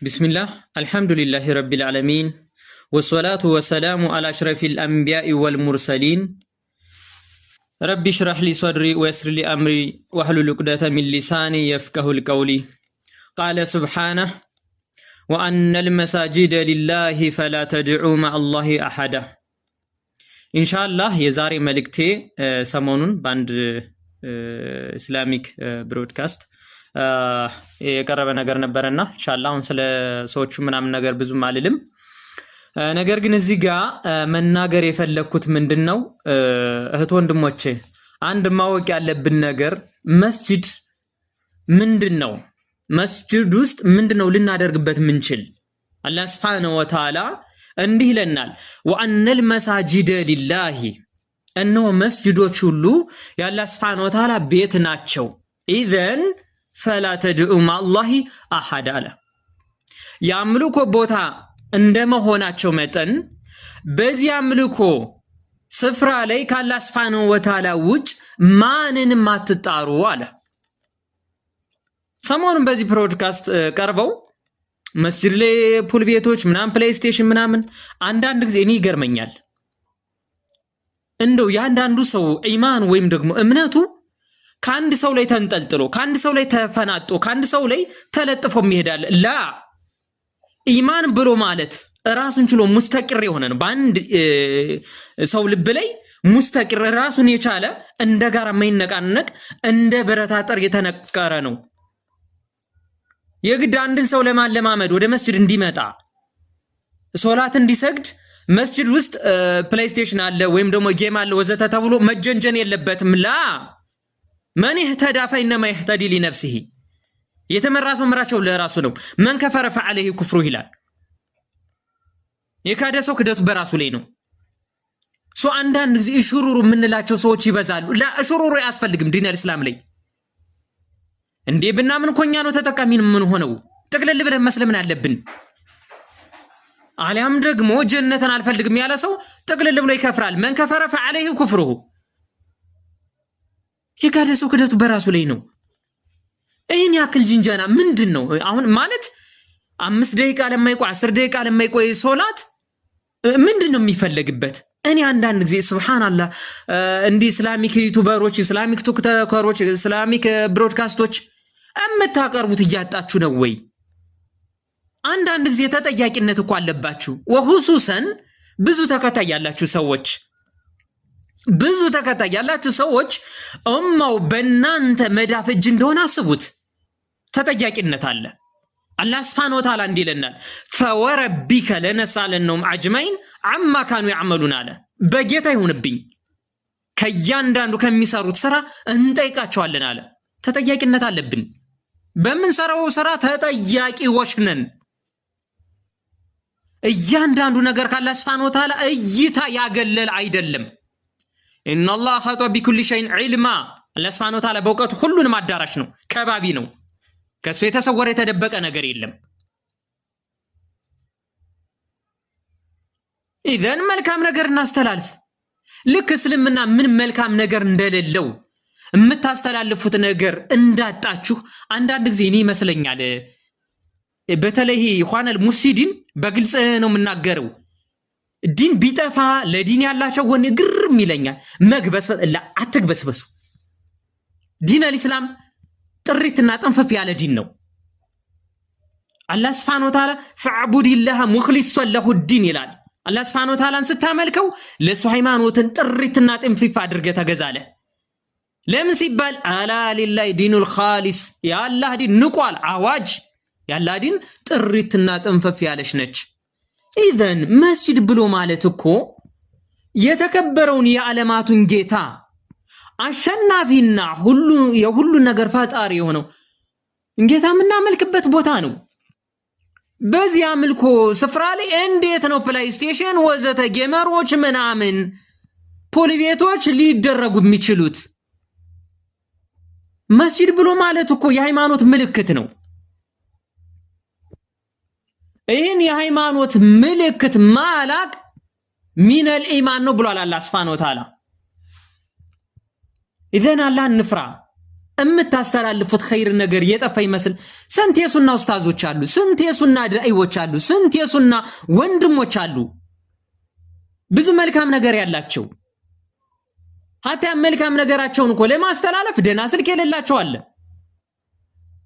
بسم الله الحمد لله رب العالمين والصلاة والسلام على أشرف الأنبياء والمرسلين رب اشرح لي صدري ويسر لي أمري واحلل عقدة من لساني يفقهوا قولي قال سبحانه وأن المساجد لله فلا تدعوا مع الله أحدا إن شاء الله يزاري ملكتي سمونون باند إسلاميك برودكاست የቀረበ ነገር ነበርና ኢንሻአላህ አሁን ስለ ሰዎቹ ምናምን ነገር ብዙም አልልም። ነገር ግን እዚህ ጋር መናገር የፈለኩት ምንድነው እህት ወንድሞቼ አንድ ማወቅ ያለብን ነገር መስጂድ ምንድነው? መስጂድ ውስጥ ምንድነው ልናደርግበት ምንችል? አላህ Subhanahu Wa Ta'ala እንዲህ ይለናል ወአነል መሳጂደ ሊላሂ እነሆ መስጂዶች ሁሉ የአላህ Subhanahu Wa Ta'ala ቤት ናቸው። ኢዘን ፈላ ተድዑ ማአላሂ አሐድ አለ። የአምልኮ ቦታ እንደመሆናቸው መጠን በዚህ አምልኮ ስፍራ ላይ ከአላህ ሱብሓነሁ ወተዓላ ውጭ ማንንም አትጣሩ አለ። ሰሞኑን በዚህ ፕሮድካስት ቀርበው መስጂድ ላይ ፑል ቤቶች ምናምን ፕሌይስቴሽን ምናምን አንዳንድ ጊዜ እኔ ይገርመኛል። እንደው ያንዳንዱ ሰው ኢማን ወይም ደግሞ እምነቱ ከአንድ ሰው ላይ ተንጠልጥሎ ከአንድ ሰው ላይ ተፈናጦ ከአንድ ሰው ላይ ተለጥፎ የሚሄዳል። ላ ኢማን ብሎ ማለት ራሱን ችሎ ሙስተቂር የሆነ ነው። በአንድ ሰው ልብ ላይ ሙስተቂር ራሱን የቻለ እንደ ጋራ የማይነቃነቅ እንደ ብረት አጥር የተነቀረ ነው። የግድ አንድን ሰው ለማለማመድ ወደ መስጂድ እንዲመጣ ሶላት እንዲሰግድ መስጂድ ውስጥ ፕሌይስቴሽን አለ ወይም ደግሞ ጌም አለ ወዘተ ተብሎ መጀንጀን የለበትም። ላ من اهتدى فإنما يهتدي لنفسه يتمرى ሰው ምራቸው ለራሱ ነው። من كفر فعليه كفره ይላል። የካደ ሰው ክደቱ በራሱ ላይ ነው። አንዳንድ ጊዜ እሽሩሩ የምንላቸው ሰዎች ይበዛሉ። ላ እሽሩሩ አያስፈልግም። ዲን አልእስላም ላይ እንዴ ብናምን ኮኛ ነው ተጠቃሚን ምን ሆነው ጥቅልል ብለን መስለምን አለብን። አሊያም ደግሞ ጀነትን አልፈልግም ያለ ሰው ጥቅልል ብሎ ይከፍራል። من كفر فعليه كفره የካደ ሰው ክደቱ በራሱ ላይ ነው። ይሄን ያክል ጅንጃና ምንድነው? አሁን ማለት 5 ደቂቃ ለማይቆይ 10 ደቂቃ ለማይቆይ ሶላት ምንድነው የሚፈልግበት? እኔ አንዳንድ ጊዜ ሱብሃንአላህ እንዲ እስላሚክ ዩቲዩበሮች እስላሚክ ቲክቶከሮች እስላሚክ ብሮድካስቶች እምታቀርቡት እያጣችሁ ነው ወይ? አንዳንድ ጊዜ ተጠያቂነት እኮ አለባችሁ። ወሁሱሰን ብዙ ተከታይ ያላችሁ ሰዎች ብዙ ተከታይ ያላችሁ ሰዎች ኡማው በእናንተ መዳፍ እጅ እንደሆነ አስቡት። ተጠያቂነት አለ። አላህ Subhanahu Wa Ta'ala እንዲለናል ፈወረቢከ ለነሳለነውም አጅማይን አማ ካኑ ያዕመሉን አለ። በጌታ ይሁንብኝ ከያንዳንዱ ከሚሰሩት ስራ እንጠይቃቸዋለን አለ። ተጠያቂነት አለብን። በመንሰራው ስራ ተጠያቂዎች ነን። እያንዳንዱ ነገር ከአላህ Subhanahu Wa Ta'ala እይታ ያገለል አይደለም። إن الله خطأ بكل شيء علما الله سبحانه وتعالى በእውቀቱ ሁሉንም አዳራሽ ነው፣ ከባቢ ነው። ከሱ የተሰወረ የተደበቀ ነገር የለም። ኢዘን መልካም ነገር እናስተላልፍ። ልክ እስልምና ምን መልካም ነገር እንደሌለው የምታስተላልፉት ነገር እንዳጣችሁ አንዳንድ ጊዜ እኔ ይመስለኛል። በተለይ ኢኽዋነል ሙፍሲዲን በግልጽ ነው የምናገረው። ዲን ቢጠፋ ለዲን ያላቸው ወኔ ግርም ይለኛል። መግበስበስ አትግበስበሱ። ዲን አልእስላም ጥሪትና ጥንፈፍ ያለ ዲን ነው። አላህ Subhanahu Wa Ta'ala ፈዕቡዲላህ ሙኽሊሰን ለሁ ዲን ይላል። አላህ Subhanahu Wa Ta'ala ስታመልከው ለሱ ሃይማኖትን ጥሪትና ጥንፈፍ አድርገህ ተገዛለ። ለምን ሲባል አላ ሊላሂ ዲኑል ኻሊስ ያላህ ዲን ንቋል። አዋጅ ያላህ ዲን ጥሪትና ጥንፈፍ ያለች ነች። ኢዘን መስጂድ ብሎ ማለት እኮ የተከበረውን የዓለማቱን ጌታ አሸናፊና የሁሉ ነገር ፈጣሪ የሆነው ጌታ የምናመልክበት ቦታ ነው። በዚህ አምልኮ ስፍራ ላይ እንዴት ነው ፕሌይስቴሽን ወዘተ ጌመሮች ምናምን ፑል ቤቶች ሊደረጉ የሚችሉት? መስጂድ ብሎ ማለት እኮ የሃይማኖት ምልክት ነው። ይህን የሃይማኖት ምልክት ማላቅ ሚነል ኢማን ነው ብሏል አላህ Subhanahu Wa Ta'ala። ኢዘን አላህን እንፍራ። እምታስተላልፉት ኸይር ነገር የጠፋ ይመስል ስንት የሱና ኡስታዞች አሉ፣ ስንት የሱና ዳዒዎች አሉ፣ ስንት የሱና ወንድሞች አሉ ብዙ መልካም ነገር ያላቸው ሀታ መልካም ነገራቸውን እኮ ለማስተላለፍ ደና ስልክ የሌላቸው አለ።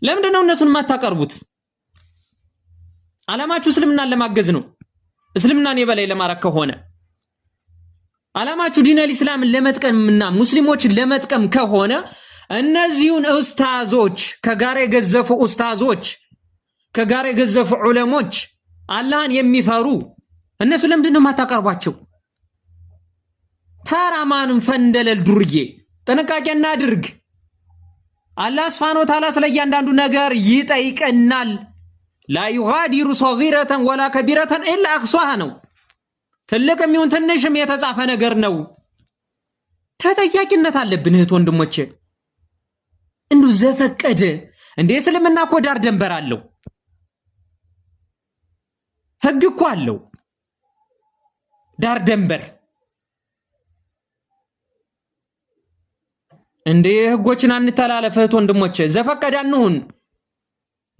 ለምንድን ነው እነሱን ማታቀርቡት? ዓላማችሁ እስልምናን ለማገዝ ነው። እስልምናን የበላይ ለማድረግ ከሆነ ዓላማችሁ ዲን አልእስላምን ለመጥቀምና ሙስሊሞችን ለመጥቀም ከሆነ እነዚሁን ኡስታዞች ከጋር የገዘፉ ኡስታዞች ከጋር የገዘፉ ዑለሞች አላህን የሚፈሩ እነሱ ለምንድን ነው ማታቀርቧቸው? ተራማንም ፈንደለል ዱርዬ ጥንቃቄ እናድርግ። አላህ ሱብሓነሁ ወተዓላ ስለ እያንዳንዱ ነገር ይጠይቀናል። ላ ዩጋዲሩ ሰጊረተን ወላ ከቢረተን ኢላ አህሷሃ ነው። ትልቅም ይሁን ትንሽም የተጻፈ ነገር ነው። ተጠያቂነት አለብን እህት ወንድሞቼ። እንዱ ዘፈቀደ እንደ እስልምና እኮ ዳር ደንበር አለው፣ ህግ እኮ አለው ዳር ደንበር። እንደ ህጎችን አንተላለፍ እህት ወንድሞቼ፣ ዘፈቀደ አንሁን።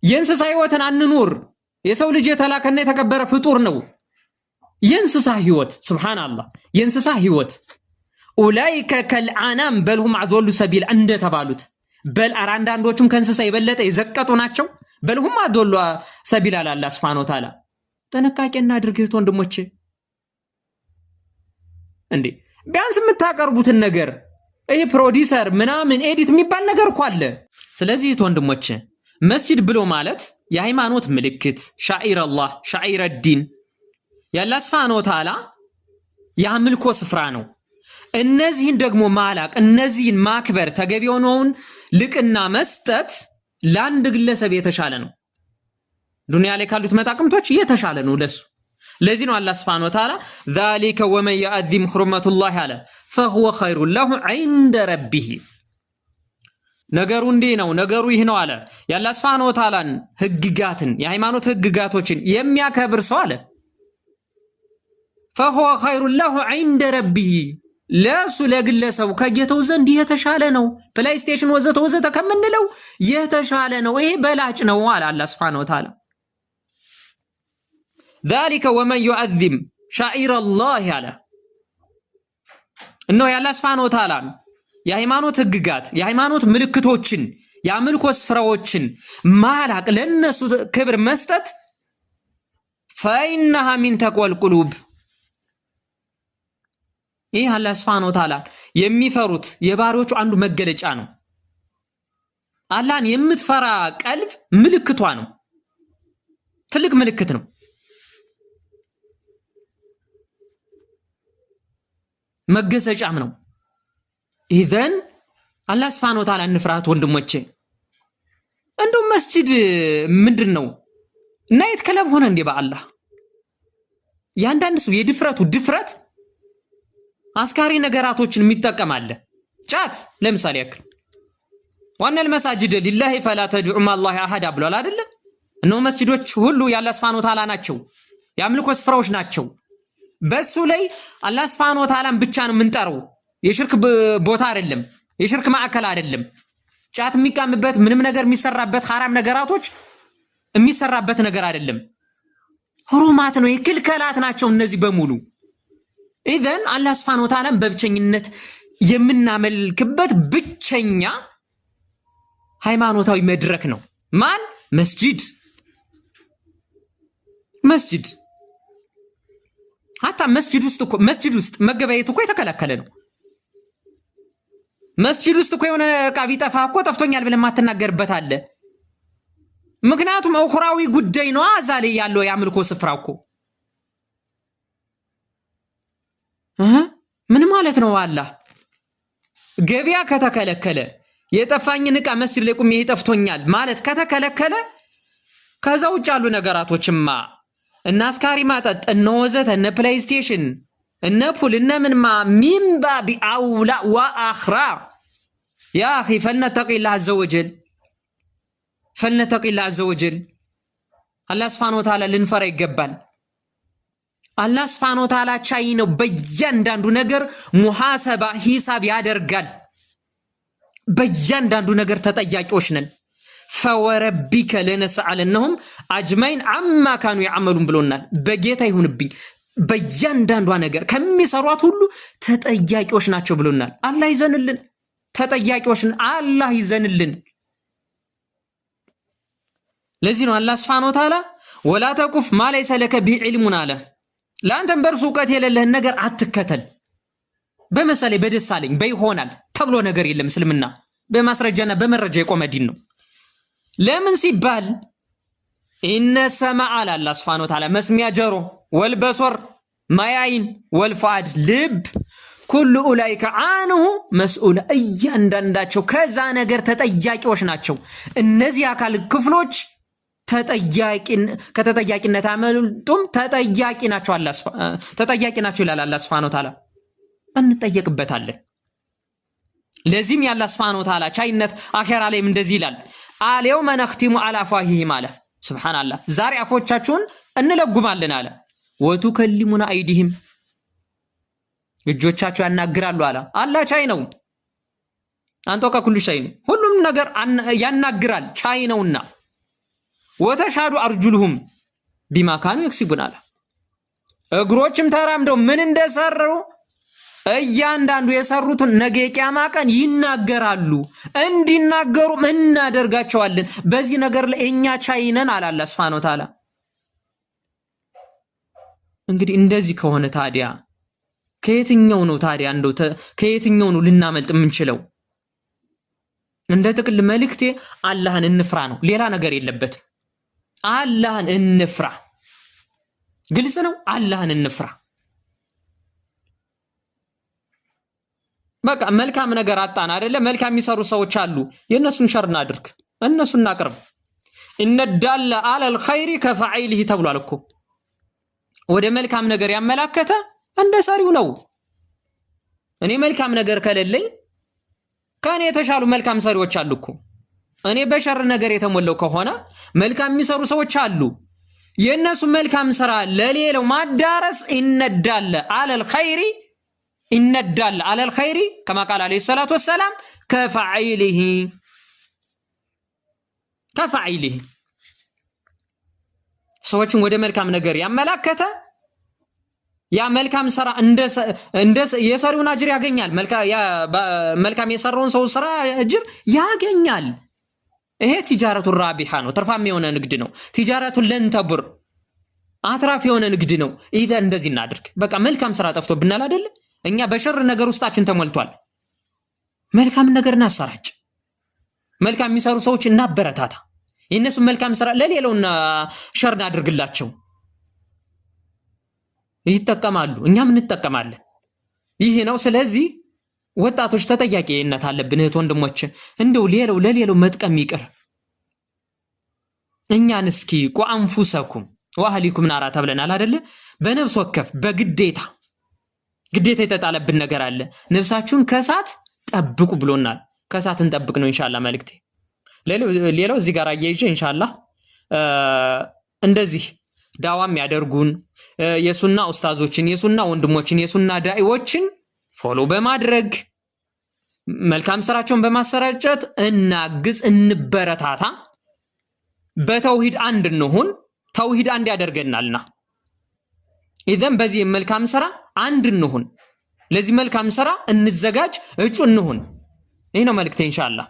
የእንስሳ ህይወትን አንኑር። የሰው ልጅ የተላከና የተከበረ ፍጡር ነው። የእንስሳ ህይወት ሱብሃንአላህ፣ የእንስሳ ህይወት ኡላይከ ከልአናም በልሁም አድወሉ ሰቢል እንደተባሉት በል አንዳንዶቹም ከእንስሳ የበለጠ የዘቀጡ ናቸው። በልሁም አድወሉ ሰቢል አለ አላህ ሱብሃነሁ ወተዓላ። ጥንቃቄ እናድርግ እህት ወንድሞቼ። እንዴ ቢያንስ የምታቀርቡትን ነገር ይሄ ፕሮዲዩሰር ምናምን ኤዲት የሚባል ነገር እኮ አለ። ስለዚህ እህት ወንድሞቼ መስጂድ ብሎ ማለት የሃይማኖት ምልክት ሻዒር አላህ ሻዒር ዲን የአላህ ሱብሓነሁ ወተዓላ የአምልኮ ስፍራ ነው። እነዚህን ደግሞ ማላቅ እነዚህን ማክበር ተገቢ የሆነውን ልቅና መስጠት ለአንድ ግለሰብ የተሻለ ነው። ዱንያ ላይ ካሉት መጣቅምቶች የተሻለ ነው ለሱ። ለዚህ ነው አላህ ሱብሓነሁ ወተዓላ ዛሊከ ወመን የአዚም ሁርመቱላህ አለ ፈሁወ ኸይሩን ለሁ ዐንደ ረቢህ። ነገሩ እንዲህ ነው፣ ነገሩ ይህ ነው አለ። የአላህ ሱብሓነሁ ወተዓላን ህግጋትን የሃይማኖት ህግጋቶችን የሚያከብር ሰው አለ ፈሁወ ኸይሩን ለሁ ዐንደ ረቢህ፣ ለሱ ለግለሰቡ ከጌታው ዘንድ የተሻለ ነው። ፕሌይስቴሽን ወዘተ ወዘተ ከምንለው የተሻለ ነው፣ ይሄ በላጭ ነው አለ አላህ ሱብሓነሁ ወተዓላ። ذلك ومن يعظم شعائر الله አለ። እነሆ የአላህ ሱብሓነሁ ወተዓላ የሃይማኖት ህግጋት የሃይማኖት ምልክቶችን የአምልኮ ስፍራዎችን ማላቅ ለነሱ ክብር መስጠት فإنها من تقوى القلوب፣ ይህ አላህ ሱብሓነሁ ወተዓላ የሚፈሩት የባሪዎቹ አንዱ መገለጫ ነው። አላህን የምትፈራ ቀልብ ምልክቷ ነው፣ ትልቅ ምልክት ነው። መገሰጫም ነው። ኢዘን አላህ ሱብሓነሁ ወተዓላ እንፍራት ወንድሞቼ። እንደው መስጂድ ምንድነው ናይት ክለብ ሆነ እንዴ? በአላህ ያንዳንድ ሰው የድፍረቱ ድፍረት አስካሪ ነገራቶችን የሚጠቀም አለ። ጫት ለምሳሌ ያክል ዋነል መሳጅድ ሊላሂ ፈላ ተድዑ ማአላህ አሐድ ብሏል አይደለ? እነሆ መስጂዶች ሁሉ የአላህ ሱብሓነሁ ወተዓላ ናቸው፣ የአምልኮ ስፍራዎች ናቸው። በሱ ላይ አላህ ሱብሓነሁ ወተዓላን ብቻ ነው የምንጠራው። የሽርክ ቦታ አይደለም፣ የሽርክ ማዕከል አይደለም። ጫት የሚቃምበት ምንም ነገር የሚሰራበት ሐራም ነገራቶች የሚሰራበት ነገር አይደለም። ሁሩማት ነው፣ የክልከላት ናቸው እነዚህ በሙሉ። ኢዘን አላህ ሱብሓነሁ ወተዓላን በብቸኝነት የምናመልክበት ብቸኛ ሃይማኖታዊ መድረክ ነው ማን? መስጂድ። መስጂድ ሀታ መስጂድ ውስጥ መገበያየት እኮ የተከለከለ ነው። መስጂድ ውስጥ እኮ የሆነ ዕቃ ቢጠፋ እኮ ጠፍቶኛል ብለህ ማትናገርበት አለ። ምክንያቱም አኹራዊ ጉዳይ ነው እዛ ላይ ያለው የአምልኮ ስፍራ እኮ። ምን ማለት ነው? አላህ ገበያ ከተከለከለ የጠፋኝን ዕቃ መስጂድ ላይ ቁሜ ጠፍቶኛል ማለት ከተከለከለ ከዛ ውጭ ያሉ ነገራቶችማ እነ አስካሪ ማጠጥ እነ ወዘተ እነ ፕሌይስቴሽን እነ ፑል እነ ምንማ ሚንባ ቢአውላ ወአኽራ ያ አኺ ፈልነተቂላህ አዘወጀል ፈልነተቂላህ አዘወጀል። አላህ ሱብሓነሁ ወተዓላ ልንፈራ ይገባል። አላህ ሱብሓነሁ ወተዓላ ቻይ ነው። በእያንዳንዱ ነገር ሙሐሰባ ሂሳብ ያደርጋል። በእያንዳንዱ ነገር ተጠያቂዎች ነን። ፈወረቢከ ለነስአለነሁም አጅማይን አማ ካኑ ያዕመሉን ብሎናል። በጌታ ይሁንብኝ በእያንዳንዷ ነገር ከሚሰሯት ሁሉ ተጠያቂዎች ናቸው ብሎናል። አላህ ይዘንልን። ተጠያቂዎችን አላህ ይዘንልን። ለዚህ ነው አላህ Subhanahu Wa Ta'ala ወላ ተቁፍ ማ ለይሰ ለከ ቢዒልሙን አለ። ለአንተም በእርሱ እውቀት የሌለህን ነገር አትከተል። በመሰለ በደሳለኝ በይሆናል ተብሎ ነገር የለም። እስልምና በማስረጃና በመረጃ የቆመ ዲን ነው። ለምን ሲባል ኢነ ሰማዐ አላህ Subhanahu Wa Ta'ala መስሚያ ጆሮ ወልበሶር ማያይን ወልፉአድ ልብ ኩሉ ኡላይከ አንሁ መስኡል እያንዳንዳቸው ከዛ ነገር ተጠያቂዎች ናቸው። እነዚህ አካል ክፍሎች ከተጠያቂነት አመልጡም ተጠያቂ ናቸው። ተጠያቂ ናቸው ይላል አላህ Subhanahu Wa Ta'ala። እንጠየቅበታለን። ለዚህም ያላህ Subhanahu Wa Ta'ala ቻይነት አኺራ ላይም እንደዚህ ይላል አልየውመ ነኽቲሙ ዐላ አፍዋሂሂም አለ። ሱብሃንአላህ ዛሬ አፎቻቸውን እንለጉማለን አለ። ወቱከሊሙና አይዲሂም እጆቻቸው ያናግራሉ አለ። አላህ ቻይ ነው። አንተ ከኩሉ ቻይ ነው። ሁሉም ነገር ያናግራል ቻይ ነውና ወተሻዱ አርጁልሁም ቢማ ካኑ ይክሲቡን አለ። እግሮችም ተራምደው ምን እንደሰሩ እያንዳንዱ የሰሩትን ነገ የቂያማ ቀን ይናገራሉ። እንዲናገሩም እናደርጋቸዋለን። በዚህ ነገር ላይ እኛ ቻይ ነን አለ አላህ Subhanahu Wa Ta'ala። እንግዲህ እንደዚህ ከሆነ ታዲያ ከየትኛው ነው ታዲያ እንደው ከየትኛው ነው ልናመልጥ የምንችለው? እንደ ጥቅል መልእክቴ አላህን እንፍራ ነው። ሌላ ነገር የለበትም። አላህን እንፍራ። ግልጽ ነው። አላህን እንፍራ። በቃ መልካም ነገር አጣን አይደለ? መልካም የሚሰሩ ሰዎች አሉ። የነሱን ሸር እናድርግ፣ እነሱን እናቅርብ። እነዳለ አለል ኸይሪ ከፈዓይሊሂ ተብሏል እኮ። ወደ መልካም ነገር ያመላከተ እንደ ሰሪው ነው። እኔ መልካም ነገር ከሌለኝ ከኔ የተሻሉ መልካም ሰሪዎች አሉ እኮ። እኔ በሸር ነገር የተሞላው ከሆነ መልካም የሚሰሩ ሰዎች አሉ። የነሱ መልካም ስራ ለሌላው ማዳረስ ይነዳለ አለል ኸይሪ ይነዳለ አለል ኸይሪ ከማ ቃል አለይሂ ሰላቱ ወሰላም ከፈዓይሊሂ ሰዎችን ወደ መልካም ነገር ያመላከተ ያ መልካም ስራ እንደ የሰሪውን አጅር ያገኛል። መልካም የሰራውን ሰው ስራ አጅር ያገኛል። ይሄ ቲጃረቱ ራቢሃ ነው። ትርፋማ የሆነ ንግድ ነው። ቲጃረቱ ለንተብር አትራፊ የሆነ ንግድ ነው። ኢዛ እንደዚህ እናድርግ። በቃ መልካም ስራ ጠፍቶብናል አይደል? እኛ በሸር ነገር ውስጣችን ተሞልቷል። መልካም ነገር እናሰራጭ። መልካም የሚሰሩ ሰዎች እናበረታታ። የነሱ መልካም ስራ ለሌላውና ሸር እናድርግላቸው። ይተቀማሉ፣ እኛም እንጠቀማለን። ይሄ ነው። ስለዚህ ወጣቶች ተጠያቂነት አለብን። እህት ወንድሞች፣ እንደው ለሌላው መጥቀም ይቅር። እኛን እስኪ ቁአንፉሰኩም ወአህሊኩም ናራ ተብለናል አይደለ? በነፍስ ወከፍ በግዴታ የተጣለብን ነገር አለ። ነፍሳችሁን ከሳት ጠብቁ ብሎናል። ከሳት እንጠብቅ ነው ኢንሻአላህ መልእክቴ። ሌላው እዚህ ጋር አያይዤ ኢንሻአላህ እንደዚህ ዳዋም ያደርጉን የሱና ኡስታዞችን፣ የሱና ወንድሞችን፣ የሱና ዳኢዎችን ፎሎ በማድረግ መልካም ስራቸውን በማሰራጨት እናግዝ፣ እንበረታታ። በተውሂድ አንድ እንሁን። ተውሂድ አንድ ያደርገናልና ኢዘን በዚህ መልካም ስራ አንድ እንሁን። ለዚህ መልካም ስራ እንዘጋጅ፣ እጩ እንሁን። ይሄ ነው መልእክቴ ኢንሻአላህ።